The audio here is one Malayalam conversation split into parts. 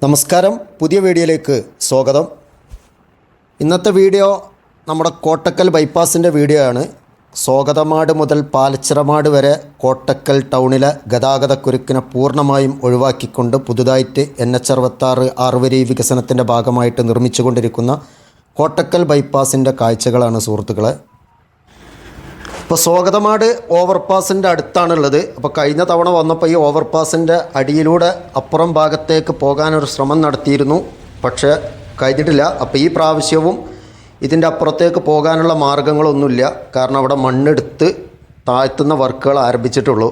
നമസ്കാരം, പുതിയ വീഡിയോയിലേക്ക് സ്വാഗതം. ഇന്നത്തെ വീഡിയോ നമ്മുടെ കോട്ടക്കൽ ബൈപ്പാസിൻ്റെ വീഡിയോ ആണ്. സ്വാഗതമാട് മുതൽ പാലച്ചിറമാട് വരെ കോട്ടക്കൽ ടൗണിലെ ഗതാഗതക്കുരുക്കിനെ പൂർണ്ണമായും ഒഴിവാക്കിക്കൊണ്ട് പുതുതായിട്ട് NH66 ആറുവരി വികസനത്തിൻ്റെ ഭാഗമായിട്ട് നിർമ്മിച്ചുകൊണ്ടിരിക്കുന്ന കോട്ടക്കൽ ബൈപ്പാസിൻ്റെ കാഴ്ചകളാണ് സുഹൃത്തുക്കളെ. ഇപ്പോൾ സ്വാഗതമാട് ഓവർപാസിൻ്റെ അടുത്താണുള്ളത്. അപ്പോൾ കഴിഞ്ഞ തവണ വന്നപ്പോൾ ഈ ഓവർപാസിൻ്റെ അടിയിലൂടെ അപ്പുറം ഭാഗത്തേക്ക് പോകാനൊരു ശ്രമം നടത്തിയിരുന്നു, പക്ഷേ കഴിഞ്ഞിട്ടില്ല. അപ്പോൾ ഈ പ്രാവശ്യവും ഇതിൻ്റെ അപ്പുറത്തേക്ക് പോകാനുള്ള മാർഗ്ഗങ്ങളൊന്നുമില്ല, കാരണം അവിടെ മണ്ണെടുത്ത് താഴ്ത്തുന്ന വർക്കുകൾ ആരംഭിച്ചിട്ടുള്ളൂ.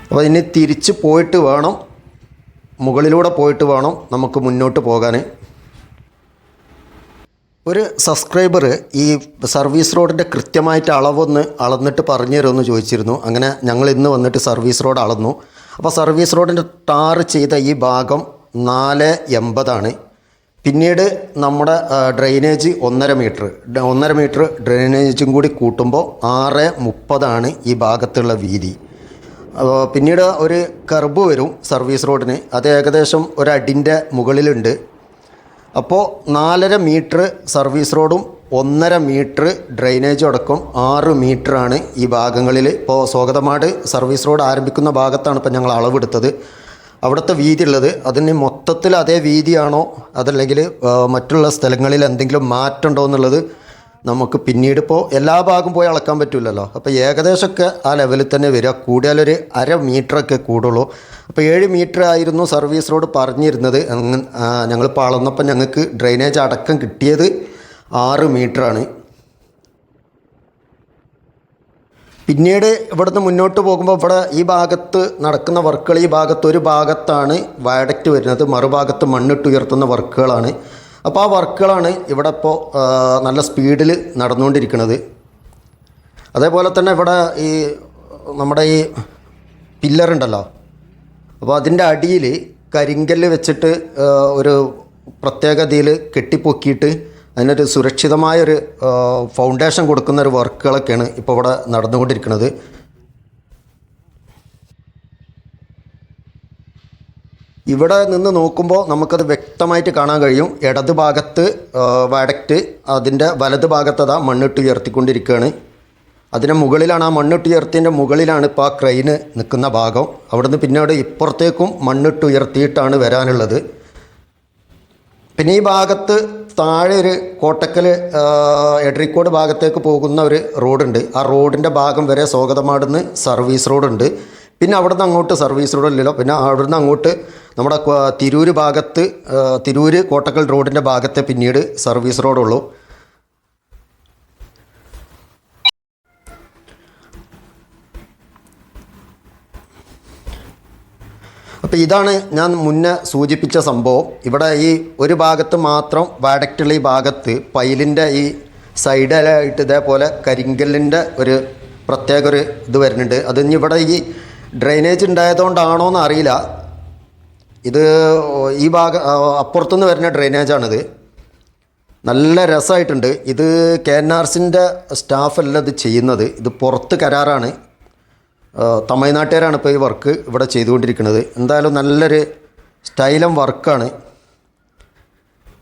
അപ്പോൾ ഇനി തിരിച്ച് പോയിട്ട് വേണം, മുകളിലൂടെ പോയിട്ട് വേണം നമുക്ക് മുന്നോട്ട് പോകാൻ. ഒരു സബ്സ്ക്രൈബർ ഈ സർവീസ് റോഡിൻ്റെ കൃത്യമായിട്ട് അളവൊന്ന് അളന്നിട്ട് പറഞ്ഞു തരുമെന്ന് ചോദിച്ചിരുന്നു. അങ്ങനെ ഞങ്ങൾ ഇന്ന് വന്നിട്ട് സർവീസ് റോഡ് അളന്നു. അപ്പോൾ സർവീസ് റോഡിൻ്റെ ടാർ ചെയ്ത ഈ ഭാഗം 480 പിന്നീട് നമ്മുടെ ഡ്രെയിനേജ് 1.5 മീറ്റർ ഡ്രെയിനേജും കൂടി കൂട്ടുമ്പോൾ 6.30 ഈ ഭാഗത്തുള്ള വീതി. പിന്നീട് ഒരു കർബ് വരും സർവീസ് റോഡിന്, അത് ഏകദേശം ഒരടിൻ്റെ മുകളിലുണ്ട്. അപ്പോൾ 4.5 മീറ്റർ സർവീസ് റോഡും 1.5 മീറ്റർ ഡ്രെയിനേജും അടക്കം 6 മീറ്ററാണ് ഈ ഭാഗങ്ങളിൽ. ഇപ്പോൾ സ്വാഗതമാട് സർവീസ് റോഡ് ആരംഭിക്കുന്ന ഭാഗത്താണ് ഇപ്പോൾ ഞങ്ങൾ അളവെടുത്തത്. അവിടുത്തെ വീതി ഉള്ളത് അതിന് മൊത്തത്തിൽ അതേ വീതിയാണോ അതല്ലെങ്കിൽ മറ്റുള്ള സ്ഥലങ്ങളിൽ എന്തെങ്കിലും മാറ്റമുണ്ടോ എന്നുള്ളത് നമുക്ക് പിന്നീട് ഇപ്പോൾ എല്ലാ ഭാഗം പോയി അളക്കാൻ പറ്റില്ലല്ലോ. അപ്പോൾ ഏകദേശമൊക്കെ ആ ലെവലിൽ തന്നെ വരിക, കൂടിയാലൊരു 1/2 മീറ്ററൊക്കെ കൂടുള്ളൂ. അപ്പോൾ 7 മീറ്റർ ആയിരുന്നു സർവീസ് റോഡ് പറഞ്ഞിരുന്നത്. ഞങ്ങളിപ്പോൾ അളന്നപ്പോൾ ഞങ്ങൾക്ക് ഡ്രെയിനേജ് അടക്കം കിട്ടിയത് 6 മീറ്ററാണ്. പിന്നീട് ഇവിടുന്ന് മുന്നോട്ട് പോകുമ്പോൾ ഇവിടെ ഈ ഭാഗത്ത് നടക്കുന്ന വർക്കുകൾ, ഈ ഭാഗത്ത് ഒരു ഭാഗത്താണ് വയഡക്റ്റ് വരുന്നത്, മറുഭാഗത്ത് മണ്ണിട്ടുയർത്തുന്ന വർക്കുകളാണ്. അപ്പോൾ ആ വർക്കുകളാണ് ഇവിടെ ഇപ്പോൾ നല്ല സ്പീഡിൽ നടന്നുകൊണ്ടിരിക്കുന്നത്. അതേപോലെ തന്നെ ഇവിടെ ഈ നമ്മുടെ ഈ പില്ലറുണ്ടല്ലോ, അപ്പോൾ അതിൻ്റെ അടിയിൽ കരിങ്കല്ല് വെച്ചിട്ട് ഒരു പ്രത്യേകതയിൽ കെട്ടിപ്പൊക്കിയിട്ട് അതിനൊരു സുരക്ഷിതമായൊരു ഫൗണ്ടേഷൻ കൊടുക്കുന്ന ഒരു വർക്കുകളൊക്കെയാണ് ഇപ്പോൾ ഇവിടെ നടന്നുകൊണ്ടിരിക്കുന്നത്. ഇവിടെ നിന്ന് നോക്കുമ്പോൾ നമുക്കത് വ്യക്തമായിട്ട് കാണാൻ കഴിയും. ഇടത് ഭാഗത്ത് വയഡക്റ്റ്, അതിൻ്റെ വലത് ഭാഗത്ത് മണ്ണിട്ടുയർത്തിക്കൊണ്ടിരിക്കുകയാണ്. അതിന് മുകളിലാണ്, ആ മണ്ണിട്ടുയർത്തിൻ്റെ മുകളിലാണ് ഇപ്പോൾ ആ ക്രെയിന് നിൽക്കുന്ന ഭാഗം. അവിടുന്ന് പിന്നീട് ഇപ്പുറത്തേക്കും മണ്ണിട്ടുയർത്തിയിട്ടാണ് വരാനുള്ളത്. പിന്നെ ഈ ഭാഗത്ത് താഴെ ഒരു കോട്ടക്കൽ എഡ്രിക്കോട് ഭാഗത്തേക്ക് പോകുന്ന ഒരു റോഡുണ്ട്. ആ റോഡിൻ്റെ ഭാഗം വരെ സ്വാഗതമാടുന്ന് സർവീസ് റോഡുണ്ട്. പിന്നെ അവിടുന്ന് അങ്ങോട്ട് സർവീസ് റോഡില്ലല്ലോ. പിന്നെ അവിടുന്ന് അങ്ങോട്ട് നമ്മുടെ തിരൂർ ഭാഗത്ത്, തിരൂർ കോട്ടക്കൽ റോഡിൻ്റെ ഭാഗത്തെ പിന്നീട് സർവീസ് റോഡുള്ളൂ. അപ്പോൾ ഇതാണ് ഞാൻ മുന്നേ സൂചിപ്പിച്ച സംഭവം. ഇവിടെ ഈ ഒരു ഭാഗത്ത് മാത്രം വയഡക്റ്റുള്ള ഈ ഭാഗത്ത് പൈലിൻ്റെ ഈ സൈഡിലായിട്ട് ഇതേപോലെ കരിങ്കല്ലിൻ്റെ ഒരു പ്രത്യേക ഒരു ഇത് വരുന്നുണ്ട്. അത് ഇനി ഇവിടെ ഈ ഡ്രെയിനേജ് ഉണ്ടായതുകൊണ്ടാണോ എന്ന് അറിയില്ല. ഇത് ഈ ഭാഗം അപ്പുറത്തുനിന്ന് വരുന്ന ഡ്രെയിനേജാണിത്. നല്ല രസമായിട്ടുണ്ട്. ഇത് KNRCൻ്റെ സ്റ്റാഫല്ല ഇത് ചെയ്യുന്നത്, ഇത് പുറത്ത് കരാറാണ്. തമിഴ്നാട്ടുകാരാണ് ഇപ്പോൾ ഈ വർക്ക് ഇവിടെ ചെയ്തുകൊണ്ടിരിക്കുന്നത്. എന്തായാലും നല്ലൊരു സ്റ്റൈലം വർക്കാണ്.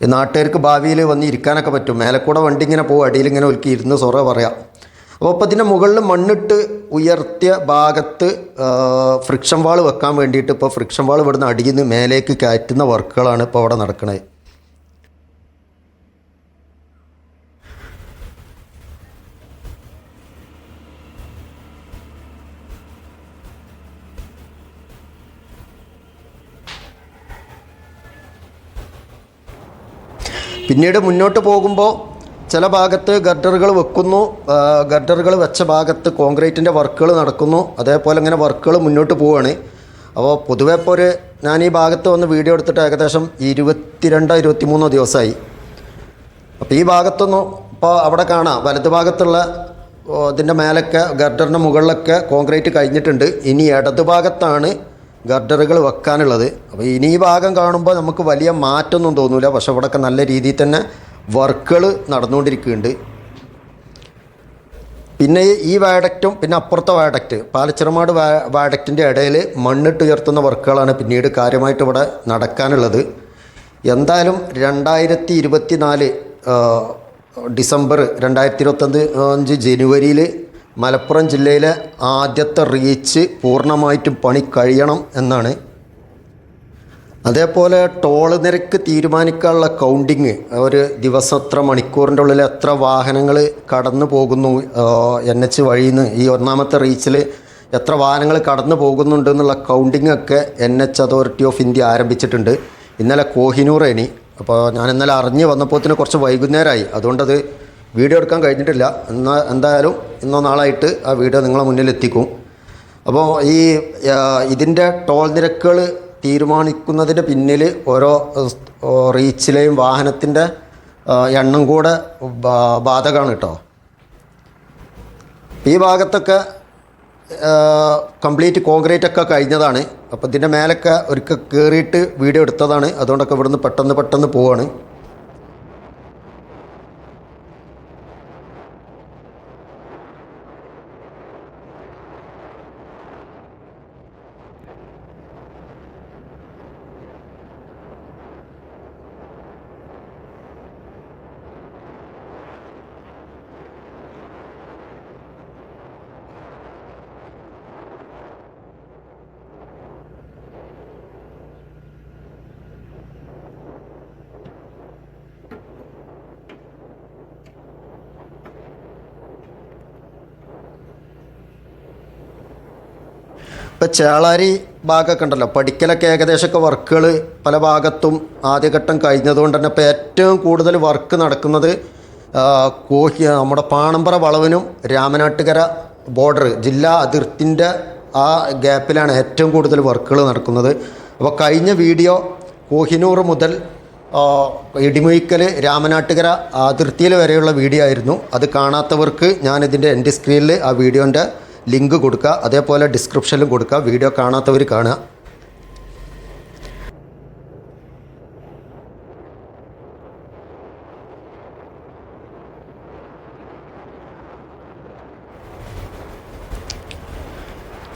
ഈ നാട്ടുകാർക്ക് ഭാവിയിൽ വന്ന് ഇരിക്കാനൊക്കെ പറ്റും. മേലെക്കൂടെ വണ്ടി ഇങ്ങനെ പോകും, അടിയിലിങ്ങനെ ഒലുക്കി ഇരുന്ന് സൊറ പറയാം. അപ്പോൾ ഇതിൻ്റെ മുകളിൽ മണ്ണിട്ട് ഉയർത്തിയ ഭാഗത്ത് ഫ്രിക്ഷൻ വാൾ വെക്കാൻ വേണ്ടിയിട്ട് ഇപ്പോൾ ഫ്രിക്ഷൻ വാൾ ഇവിടുന്ന് അടിയിൽ നിന്ന് മേലേക്ക് കയറ്റുന്ന വർക്കുകളാണ് ഇപ്പോൾ അവിടെ നടക്കുന്നത്. പിന്നീട് മുന്നോട്ട് പോകുമ്പോൾ ചില ഭാഗത്ത് ഗർഡറുകൾ വെക്കുന്നു, ഗർഡറുകൾ വെച്ച ഭാഗത്ത് കോൺക്രീറ്റിൻ്റെ വർക്കുകൾ നടക്കുന്നു. അതേപോലെ ഇങ്ങനെ വർക്കുകൾ മുന്നോട്ട് പോവുകയാണ്. അപ്പോൾ പൊതുവെ ഇപ്പോൾ ഞാൻ ഈ ഭാഗത്ത് വന്ന് വീഡിയോ എടുത്തിട്ട് ഏകദേശം 22-23 ദിവസമായി. അപ്പോൾ ഈ ഭാഗത്തൊന്നും ഇപ്പോൾ അവിടെ കാണാം, വലത് ഭാഗത്തുള്ള ഇതിൻ്റെ മേലൊക്കെ ഗർഡറിൻ്റെ മുകളിലൊക്കെ കോൺക്രീറ്റ് കഴിഞ്ഞിട്ടുണ്ട്. ഇനി ഇടത് ഭാഗത്താണ് ഗർഡറുകൾ വെക്കാനുള്ളത്. അപ്പോൾ ഇനി ഈ ഭാഗം കാണുമ്പോൾ നമുക്ക് വലിയ മാറ്റമൊന്നും തോന്നില്ല, പക്ഷെ ഇവിടെയൊക്കെ നല്ല രീതിയിൽ തന്നെ വർക്കുകൾ നടന്നുകൊണ്ടിരിക്കുന്നുണ്ട്. പിന്നെ ഈ വയഡക്റ്റും പിന്നെ അപ്പുറത്തെ വയഡക്റ്റ് പാലച്ചിറമാട് വയഡക്റ്റിൻ്റെ ഇടയിൽ മണ്ണിട്ട് ഉയർത്തുന്ന വർക്കുകളാണ് പിന്നീട് കാര്യമായിട്ട് ഇവിടെ നടക്കാനുള്ളത്. എന്തായാലും 2024 ഡിസംബർ 2025 ജനുവരിയിൽ മലപ്പുറം ജില്ലയിലെ ആദ്യത്തെ റീച്ച് പൂർണ്ണമായിട്ടും പണി കഴിയണം എന്നാണ്. അതേപോലെ ടോൾ നിരക്ക് തീരുമാനിക്കാനുള്ള കൗണ്ടിങ്, ഒരു ദിവസം എത്ര മണിക്കൂറിൻ്റെ ഉള്ളിൽ എത്ര വാഹനങ്ങൾ കടന്നു പോകുന്നു NH വഴിയിൽ നിന്ന്, ഈ ഒന്നാമത്തെ റീച്ചിൽ എത്ര വാഹനങ്ങൾ കടന്നു പോകുന്നുണ്ട് എന്നുള്ള കൗണ്ടിങ് ഒക്കെ NH അതോറിറ്റി ഓഫ് ഇന്ത്യ ആരംഭിച്ചിട്ടുണ്ട്. ഇന്നലെ കോഹിനൂറേനി, അപ്പോൾ ഞാൻ ഇന്നലെ അറിഞ്ഞ് വന്നപ്പോഴത്തിന് കുറച്ച് വൈകുന്നേരമായി, അതുകൊണ്ടത് വീഡിയോ എടുക്കാൻ കഴിഞ്ഞിട്ടില്ല. എന്തായാലും ഇന്നോ നാളായിട്ട് ആ വീഡിയോ നിങ്ങളെ മുന്നിൽ എത്തിക്കും. അപ്പോൾ ഇതിൻ്റെ ടോൾ നിരക്കുകൾ തീരുമാനിക്കുന്നതിന് പിന്നിൽ ഓരോ റീച്ചിലെയും വാഹനത്തിൻ്റെ എണ്ണം കൂടെ ബാധകമാണ് കേട്ടോ. ഈ ഭാഗത്തൊക്കെ കംപ്ലീറ്റ് കോൺക്രീറ്റ് ഒക്കെ കഴിഞ്ഞതാണ്. അപ്പോൾ ഇതിൻ്റെ മേലൊക്കെ ഒരിക്കൽ കയറിയിട്ട് വീഡിയോ എടുത്തതാണ്, അതുകൊണ്ടൊക്കെ ഇവിടുന്ന് പെട്ടെന്ന് പോവാണ്. ഇപ്പോൾ ചേളാരി ഭാഗമൊക്കെ ഉണ്ടല്ലോ, പഠിക്കലൊക്കെ ഏകദേശമൊക്കെ വർക്കുകൾ പല ഭാഗത്തും ആദ്യഘട്ടം കഴിഞ്ഞതുകൊണ്ട് തന്നെ ഇപ്പോൾ ഏറ്റവും കൂടുതൽ വർക്ക് നടക്കുന്നത് നമ്മുടെ പാണമ്പ്ര വളവിനും രാമനാട്ടുകര ബോർഡർ ജില്ലാ അതിർത്തിൻ്റെ ആ ഗ്യാപ്പിലാണ് ഏറ്റവും കൂടുതൽ വർക്കുകൾ നടക്കുന്നത്. അപ്പോൾ കഴിഞ്ഞ വീഡിയോ കോഹിനൂർ മുതൽ ഇടിമുഴിക്കൽ രാമനാട്ടുകര അതിർത്തിയിൽ വരെയുള്ള വീഡിയോ ആയിരുന്നു. അത് കാണാത്തവർക്ക് ഞാനിതിൻ്റെ എൻഡ് സ്ക്രീനിൽ ആ വീഡിയോൻ്റെ ലിങ്ക് കൊടുക്കുക, അതേപോലെ ഡിസ്ക്രിപ്ഷനിലും കൊടുക്കുക. വീഡിയോ കാണാത്തവർ കാണുക.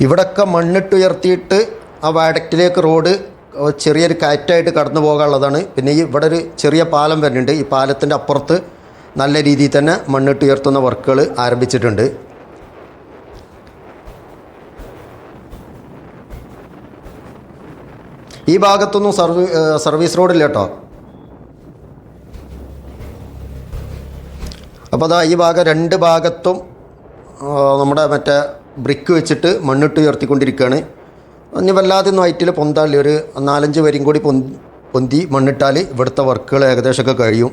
ഇവിടൊക്കെ മണ്ണിട്ടുയർത്തിയിട്ട് ആ വയഡക്റ്റിലേക്ക് റോഡ് ചെറിയൊരു കയറ്റായിട്ട് കടന്നു പോകാനുള്ളതാണ്. പിന്നെ ഇവിടെ ഒരു ചെറിയ പാലം വരുന്നുണ്ട്. ഈ പാലത്തിൻ്റെ അപ്പുറത്ത് നല്ല രീതിയിൽ തന്നെ മണ്ണിട്ടുയർത്തുന്ന വർക്കുകൾ ആരംഭിച്ചിട്ടുണ്ട്. ഈ ഭാഗത്തൊന്നും സർവീസ് റോഡില്ല കേട്ടോ. അപ്പോൾ അതാ ഈ ഭാഗം രണ്ട് ഭാഗത്തും നമ്മുടെ മറ്റേ ബ്രിക്ക് വെച്ചിട്ട് മണ്ണിട്ട് ഉയർത്തിക്കൊണ്ടിരിക്കുകയാണ്. ഇനി വല്ലാതൊന്നും ഹൈറ്റിൽ പൊന്താളില്ല, ഒരു 4-5 വരിയും കൂടി പൊന്തി മണ്ണിട്ടാൽ ഇവിടുത്തെ വർക്കുകൾ ഏകദേശമൊക്കെ കഴിയും.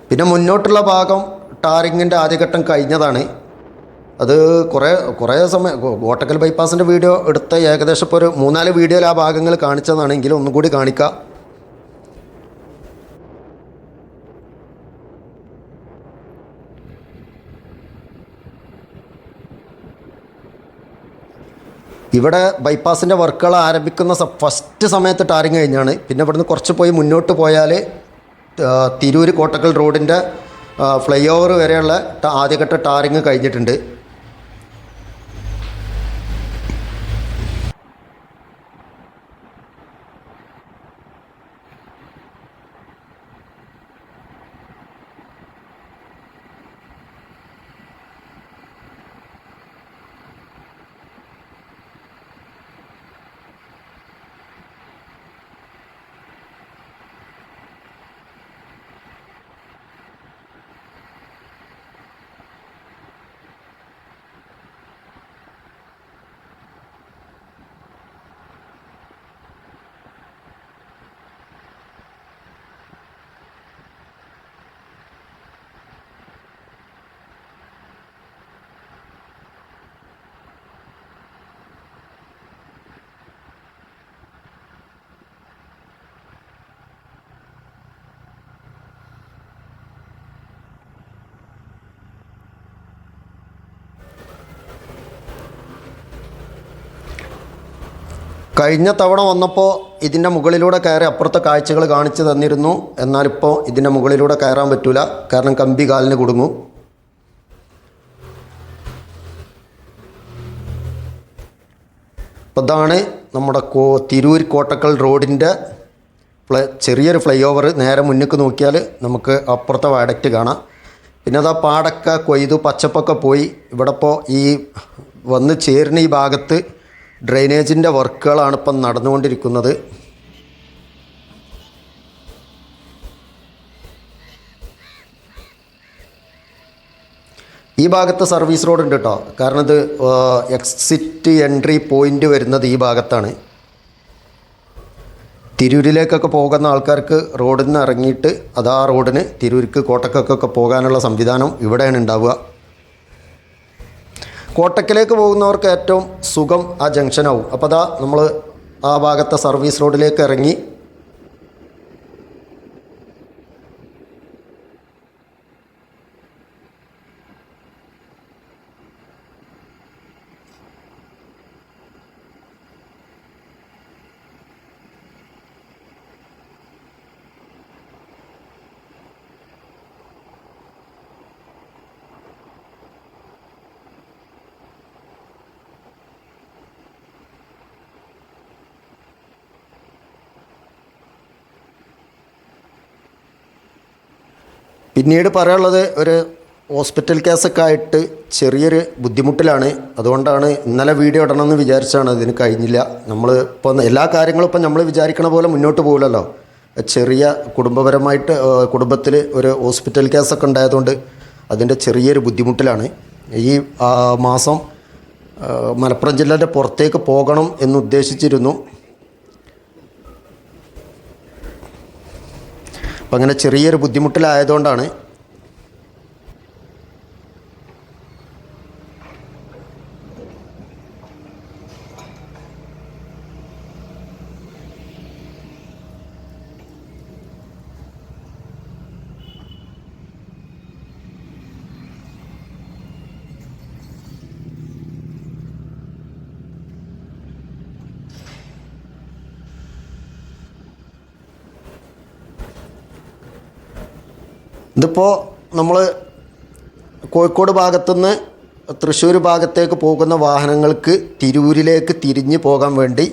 പിന്നെ മുന്നോട്ടുള്ള ഭാഗം ടാറിങ്ങിൻ്റെ ആദ്യഘട്ടം കഴിഞ്ഞതാണ്. അത് കുറേ സമയം കോട്ടക്കൽ ബൈപ്പാസിൻ്റെ വീഡിയോ എടുത്ത ഏകദേശം ഇപ്പോൾ ഒരു 3-4 വീഡിയോയിൽ ആ ഭാഗങ്ങൾ കാണിച്ചതാണെങ്കിലും ഒന്നും കൂടി കാണിക്കാം. ഇവിടെ ബൈപ്പാസിൻ്റെ വർക്കുകൾ ആരംഭിക്കുന്ന ഫസ്റ്റ് സമയത്ത് ടാറിങ് കഴിഞ്ഞാണ്. പിന്നെ ഇവിടുന്ന് കുറച്ച് പോയി മുന്നോട്ട് പോയാൽ തിരൂർ കോട്ടക്കൽ റോഡിൻ്റെ ഫ്ലൈ ഓവർ വരെയുള്ള ആദ്യഘട്ട ടാറിങ് കഴിഞ്ഞിട്ടുണ്ട്. കഴിഞ്ഞ തവണ വന്നപ്പോൾ ഇതിൻ്റെ മുകളിലൂടെ കയറി അപ്പുറത്തെ കാഴ്ചകൾ കാണിച്ചു തന്നിരുന്നു. എന്നാലിപ്പോൾ ഇതിൻ്റെ മുകളിലൂടെ കയറാൻ പറ്റില്ല, കാരണം കമ്പി കാലിന് കുടുങ്ങും. അപ്പോൾ ഇതാണ് നമ്മുടെ തിരൂർ കോട്ടക്കൽ റോഡിൻ്റെ ചെറിയൊരു ഫ്ലൈ ഓവർ. നേരെ മുന്നിലേക്ക് നോക്കിയാൽ നമുക്ക് അപ്പുറത്തെ വയഡക്റ്റ് കാണാം. പിന്നെ അതാ പാടൊക്കെ കൊയ്തു പച്ചപ്പൊക്കെ പോയി. ഇവിടെ ഇപ്പോൾ ഈ വന്ന് ചേരുന്ന ഈ ഭാഗത്ത് ഡ്രെയിനേജിൻ്റെ വർക്കുകളാണ് ഇപ്പം നടന്നുകൊണ്ടിരിക്കുന്നത്. ഈ ഭാഗത്ത് സർവീസ് റോഡ് ഉണ്ട് കേട്ടോ, കാരണം ഇത് എക്സിറ്റ് എൻട്രി പോയിൻ്റ് വരുന്നത് ഈ ഭാഗത്താണ്. തിരൂരിലേക്കൊക്കെ പോകുന്ന ആൾക്കാർക്ക് റോഡിൽ നിന്ന് ഇറങ്ങിയിട്ട് അതാ റോഡിന് തിരൂർക്ക് കോട്ടക്കൊക്കെ പോകാനുള്ള സംവിധാനം ഇവിടെയാണ് ഉണ്ടാവുക. കോട്ടക്കിലേക്ക് പോകുന്നവർക്ക് ഏറ്റവും സുഖം ആ ജംഗ്ഷനാവും. അപ്പോൾ അതാ നമ്മൾ ആ ഭാഗത്തെ സർവീസ് റോഡിലേക്ക് ഇറങ്ങി. പിന്നീട് പറയാനുള്ളത് ഒരു ഹോസ്പിറ്റൽ കേസൊക്കെ ആയിട്ട് ചെറിയൊരു ബുദ്ധിമുട്ടിലാണ്. അതുകൊണ്ടാണ് ഇന്നലെ വീഡിയോ ഇടണമെന്ന് വിചാരിച്ചാണ്, അതിന് കഴിഞ്ഞില്ല. നമ്മൾ ഇപ്പോൾ എല്ലാ കാര്യങ്ങളും ഇപ്പം നമ്മൾ വിചാരിക്കണ പോലെ മുന്നോട്ട് പോകില്ലല്ലോ. ചെറിയ കുടുംബപരമായിട്ട് കുടുംബത്തിൽ ഒരു ഹോസ്പിറ്റൽ കേസൊക്കെ ഉണ്ടായതുകൊണ്ട് അതിൻ്റെ ചെറിയൊരു ബുദ്ധിമുട്ടിലാണ്. ഈ മാസം മലപ്പുറം ജില്ലയുടെ പുറത്തേക്ക് പോകണം എന്ന് ഉദ്ദേശിച്ചിരുന്നു. അപ്പം അങ്ങനെ ചെറിയൊരു ബുദ്ധിമുട്ടിലായതുകൊണ്ടാണ്. ഇതിപ്പോൾ നമ്മൾ കോഴിക്കോട് ഭാഗത്തുനിന്ന് തൃശ്ശൂർ ഭാഗത്തേക്ക് പോകുന്ന വാഹനങ്ങൾക്ക് തിരൂരിലേക്ക് തിരിഞ്ഞ് പോകാൻ വേണ്ടി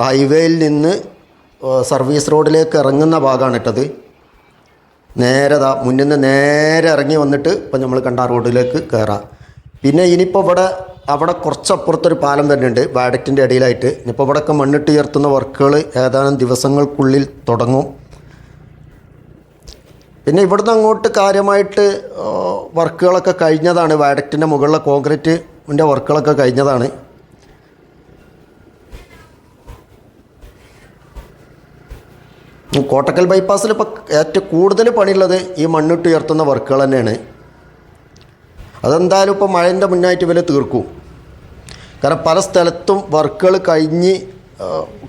ഹൈവേയിൽ നിന്ന് സർവീസ് റോഡിലേക്ക് ഇറങ്ങുന്ന ഭാഗമാണ് ഇട്ടത്. നേരെ മുന്നിൽ നിന്ന് നേരെ ഇറങ്ങി വന്നിട്ട് ഇപ്പം നമ്മൾ കണ്ട റോഡിലേക്ക് കയറാം. പിന്നെ ഇനിയിപ്പോൾ അവിടെ കുറച്ചപ്പുറത്തൊരു പാലം വരുന്നുണ്ട് വാഡക്റ്റിൻ്റെ ഇടയിലായിട്ട്. ഇനിയിപ്പോൾ ഇവിടെയൊക്കെ മണ്ണിട്ട് ഉയർത്തുന്ന വർക്കുകൾ ഏതാനും ദിവസങ്ങൾക്കുള്ളിൽ തുടങ്ങും. പിന്നെ ഇവിടുന്ന് അങ്ങോട്ട് കാര്യമായിട്ട് വർക്കുകളൊക്കെ കഴിഞ്ഞതാണ്. വയഡക്റ്റിൻ്റെ മുകളിലെ കോൺക്രീറ്റിൻ്റെ വർക്കുകളൊക്കെ കഴിഞ്ഞതാണ്. കോട്ടക്കൽ ബൈപ്പാസിൽ ഇപ്പോൾ ഏറ്റവും കൂടുതൽ പണിയുള്ളത് ഈ മണ്ണിട്ട് ഉയർത്തുന്ന വർക്കുകൾ തന്നെയാണ്. അതെന്തായാലും ഇപ്പോൾ മഴേൻ്റെ മുന്നായിട്ട് ഇവർ തീർക്കും. കാരണം പല സ്ഥലത്തും വർക്കുകൾ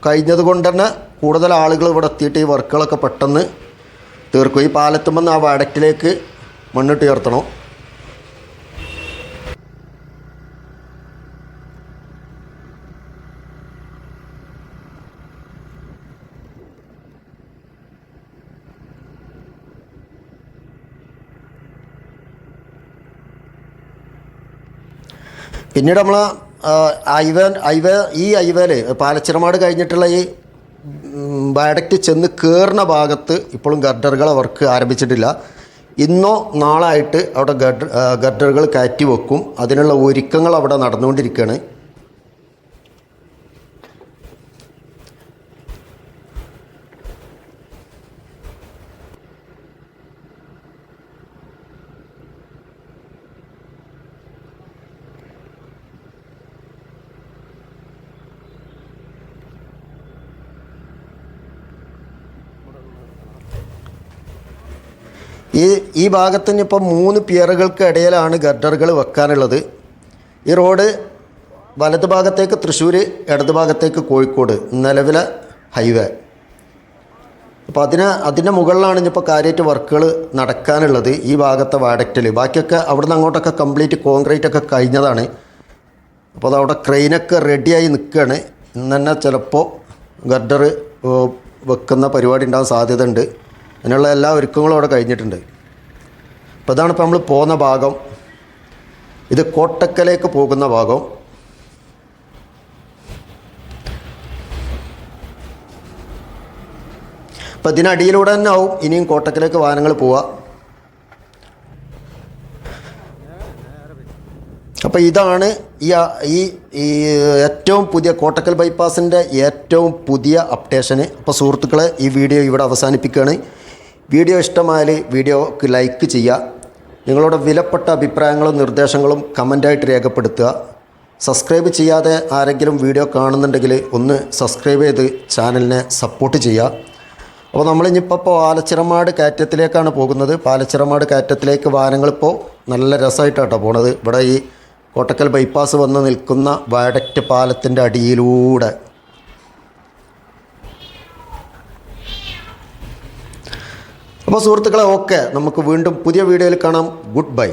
കഴിഞ്ഞത് കൊണ്ട് തന്നെ കൂടുതൽ ആളുകൾ ഇവിടെ എത്തിയിട്ട് ഈ വർക്കുകളൊക്കെ പെട്ടെന്ന് തീർക്കും. ഈ പാലത്തുമെന്ന് ആ വയഡക്റ്റിലേക്ക് മണ്ണിട്ട് ഉയർത്തണം. പിന്നീട് നമ്മൾ ഈ ഹൈവേയിൽ പാലച്ചിറമാട് കഴിഞ്ഞിട്ടുള്ള ഈ വയഡക്റ്റ് ചെന്ന് കയറുന്ന ഭാഗത്ത് ഇപ്പോഴും ഗർഡറുകളെ വർക്ക് ആരംഭിച്ചിട്ടില്ല. ഇന്നോ നാളായിട്ട് അവിടെ ഗർഡറുകൾ കയറ്റി വെക്കും. അതിനുള്ള ഒരുക്കങ്ങൾ അവിടെ നടന്നുകൊണ്ടിരിക്കുകയാണ്. ഈ ഭാഗത്തിന് ഇപ്പോൾ 3 പിയറുകൾക്ക് ഇടയിലാണ് ഗർഡറുകൾ വെക്കാനുള്ളത്. ഈ റോഡ് വലത് ഭാഗത്തേക്ക് തൃശ്ശൂർ, ഇടത് ഭാഗത്തേക്ക് കോഴിക്കോട്, നിലവിലെ ഹൈവേ. അപ്പോൾ അതിൻ്റെ മുകളിലാണ് ഇനിയിപ്പോൾ കാര്യമായിട്ട് വർക്കുകൾ നടക്കാനുള്ളത് ഈ ഭാഗത്തെ വയഡക്റ്റിൽ. ബാക്കിയൊക്കെ അവിടെ നിന്ന് അങ്ങോട്ടൊക്കെ കംപ്ലീറ്റ് കോൺക്രീറ്റ് ഒക്കെ കഴിഞ്ഞതാണ്. അപ്പോൾ അതവിടെ ക്രെയിനൊക്കെ റെഡിയായി നിൽക്കുകയാണ്. ഇന്ന് തന്നെ ചിലപ്പോൾ ഗർഡർ വെക്കുന്ന പരിപാടി ഉണ്ടാകാൻ സാധ്യത ഉണ്ട്. അതിനുള്ള എല്ലാ ഒരുക്കങ്ങളും അവിടെ കഴിഞ്ഞിട്ടുണ്ട്. അപ്പോൾ ഇതാണ് ഇപ്പോൾ നമ്മൾ പോകുന്ന ഭാഗം. ഇത് കോട്ടക്കലേക്ക് പോകുന്ന ഭാഗം. അപ്പോൾ ഇതിനടിയിലൂടെ തന്നെ ആവും ഇനിയും കോട്ടക്കലേക്ക് വാഹനങ്ങൾ പോവുക. അപ്പോൾ ഇതാണ് ഈ ഏറ്റവും പുതിയ കോട്ടക്കൽ ബൈപ്പാസിൻ്റെ ഏറ്റവും പുതിയ അപ്ഡേഷന്. അപ്പോൾ സുഹൃത്തുക്കളെ, ഈ വീഡിയോ ഇവിടെ അവസാനിപ്പിക്കുകയാണ്. വീഡിയോ ഇഷ്ടമായാൽ വീഡിയോക്ക് ലൈക്ക് ചെയ്യുക. നിങ്ങളുടെ വിലപ്പെട്ട അഭിപ്രായങ്ങളും നിർദ്ദേശങ്ങളും കമൻ്റായിട്ട് രേഖപ്പെടുത്തുക. സബ്സ്ക്രൈബ് ചെയ്യാതെ ആരെങ്കിലും വീഡിയോ കാണുന്നുണ്ടെങ്കിൽ ഒന്ന് സബ്സ്ക്രൈബ് ചെയ്ത് ചാനലിനെ സപ്പോർട്ട് ചെയ്യുക. അപ്പോൾ നമ്മളിനിപ്പോൾ പാലച്ചിറമാട് കയറ്റത്തിലേക്കാണ് പോകുന്നത്. പാലച്ചിറമാട് കയറ്റത്തിലേക്ക് വാഹനങ്ങളിപ്പോൾ നല്ല രസമായിട്ടാണ് പോണത്. ഇവിടെ ഈ കോട്ടക്കൽ ബൈപ്പാസ് വന്ന് നിൽക്കുന്ന വയഡക്റ്റ് പാലത്തിൻ്റെ അടിയിലൂടെ. അപ്പോൾ സുഹൃത്തുക്കളെ, ഓക്കെ, നമുക്ക് വീണ്ടും പുതിയ വീഡിയോയിൽ കാണാം. Good bye.